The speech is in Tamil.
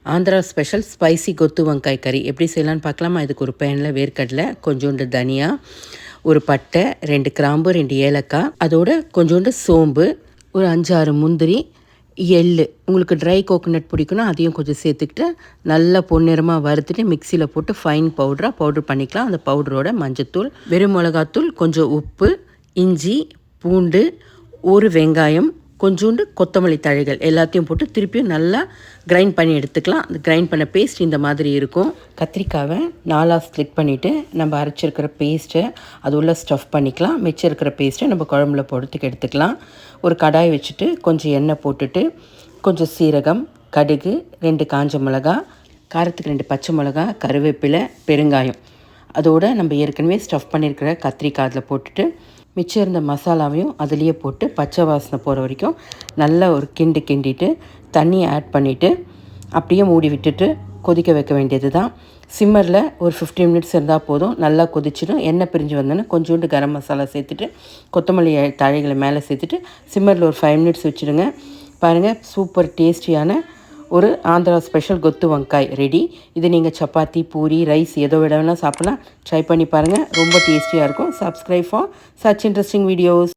ஆந்திரா ஸ்பெஷல் ஸ்பைசி கொத்து வங்காய் கறி எப்படி செய்யலான்னு பார்க்கலாமா? இதுக்கு ஒரு பேனில் வேர்க்கடலை, கொஞ்சோண்டு தனியா, ஒரு பட்டை, 2 கிராம்பு, 2 ஏலக்காய், அதோட கொஞ்சோண்டு சோம்பு, ஒரு 5 6 முந்திரி, எள்ளு. உங்களுக்கு ட்ரை கோகோனட் பிடிக்குன்னா அதையும் கொஞ்சம் சேர்த்துக்கிட்டு நல்லா பொன்னிறமாக வறுத்துட்டு மிக்சியில் போட்டு ஃபைன் பவுட்ரு பண்ணிக்கலாம். அந்த பவுடரோட மஞ்சத்தூள், வெறும் மிளகாத்தூள், கொஞ்சம் உப்பு, இஞ்சி, பூண்டு, ஒரு வெங்காயம், கொஞ்சோண்டு கொத்தமல்லி தழைகள் எல்லாத்தையும் போட்டு திருப்பியும் நல்லா கிரைண்ட் பண்ணி எடுத்துக்கலாம். அந்த கிரைண்ட் பண்ண பேஸ்ட் இந்த மாதிரி இருக்கும். கத்திரிக்காவை 4ஆக ஸ்ப்ளிட் பண்ணிவிட்டு நம்ம அரைச்சிருக்கிற பேஸ்ட்டை அது உள்ள ஸ்டஃப் பண்ணிக்கலாம். மிச்சம் இருக்கிற பேஸ்ட்டை நம்ம குழம்புல போடுறதுக்கு எடுத்துக்கலாம். ஒரு கடாய் வச்சுட்டு கொஞ்சம் எண்ணெய் போட்டுட்டு கொஞ்சம் சீரகம், கடுகு, 2 காஞ்ச மிளகா, காரத்துக்கு 2 பச்சை மிளகா, கருவேப்பிலை, பெருங்காயம், அதோடு நம்ம ஏற்கனவே ஸ்டஃப் பண்ணியிருக்கிற கத்திரிக்காய் அதில் போட்டுட்டு மிச்சம் இருந்த மசாலாவையும் அதுலேயே போட்டு பச்சை வாசனை போகிற வரைக்கும் நல்லா ஒரு கிண்டிட்டு தண்ணியை ஆட் பண்ணிவிட்டு அப்படியே மூடி விட்டுட்டு கொதிக்க வைக்க வேண்டியது தான். சிம்மரில் ஒரு 15 மினிட்ஸ் இருந்தால் போதும். நல்லா கொதிச்சிடும். எண்ணெய் பிரிஞ்சு வந்தோன்னே கொஞ்சோண்டு கரம் மசாலா சேர்த்துட்டு கொத்தமல்லி தழைகளை மேலே சேர்த்துட்டு சிம்மரில் ஒரு 5 மினிட்ஸ் வச்சுடுங்க. பாருங்கள், சூப்பர் டேஸ்டியான ஒரு ஆந்திரா ஸ்பெஷல் கொத்து வங்காய் ரெடி. இது நீங்கள் சப்பாத்தி, பூரி, ரைஸ் எதோ விட வேணால் சாப்பிட்லாம். ட்ரை பண்ணி பாருங்கள், ரொம்ப டேஸ்டியாக இருக்கும். Subscribe for such interesting videos.